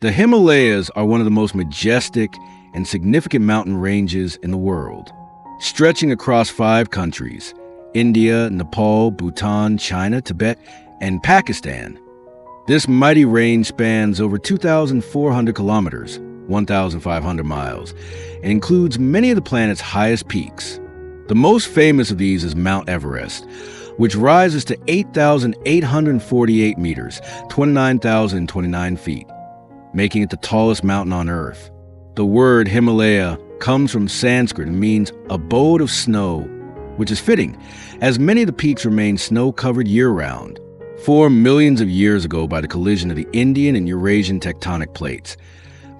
The Himalayas are one of the most majestic and significant mountain ranges in the world, stretching across 5 countries: India, Nepal, Bhutan, China, Tibet, and Pakistan. This mighty range spans over 2,400 kilometers, 1,500 miles, and includes many of the planet's highest peaks. The most famous of these is Mount Everest, which rises to 8,848 meters, 29,029 feet, making it the tallest mountain on Earth. The word Himalaya comes from Sanskrit and means abode of snow, which is fitting, as many of the peaks remain snow-covered year-round, formed millions of years ago by the collision of the Indian and Eurasian tectonic plates.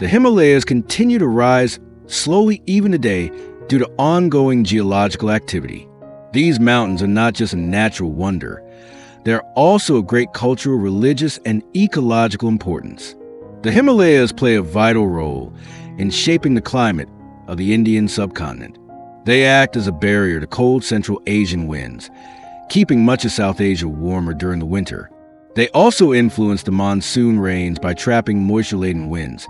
The Himalayas continue to rise slowly even today due to ongoing geological activity. These mountains are not just a natural wonder, they're also of great cultural, religious, and ecological importance. The Himalayas play a vital role in shaping the climate of the Indian subcontinent. They act as a barrier to cold Central Asian winds, keeping much of South Asia warmer during the winter. They also influence the monsoon rains by trapping moisture-laden winds,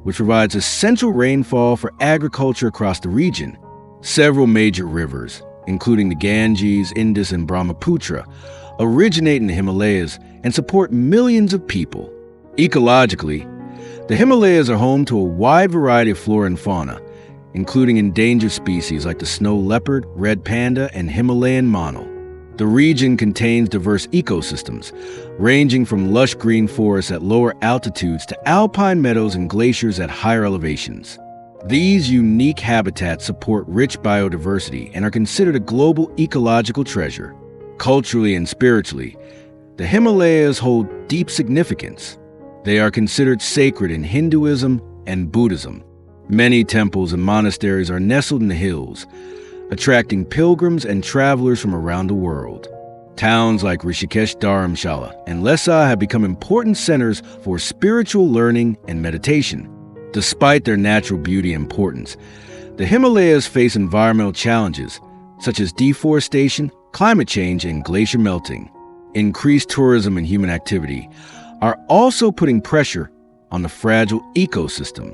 which provides essential rainfall for agriculture across the region. Several major rivers, including the Ganges, Indus, and Brahmaputra, originate in the Himalayas and support millions of people. Ecologically, the Himalayas are home to a wide variety of flora and fauna, including endangered species like the snow leopard, red panda, and Himalayan monal. The region contains diverse ecosystems, ranging from lush green forests at lower altitudes to alpine meadows and glaciers at higher elevations. These unique habitats support rich biodiversity and are considered a global ecological treasure. Culturally and spiritually, the Himalayas hold deep significance. They are considered sacred in Hinduism and Buddhism. Many temples and monasteries are nestled in the hills, attracting pilgrims and travelers from around the world. Towns like Rishikesh, Dharamshala, and Lessa have become important centers for spiritual learning and meditation. Despite their natural beauty and importance, the Himalayas face environmental challenges such as deforestation, climate change, and glacier melting. Increased tourism and human activity are also putting pressure on the fragile ecosystem.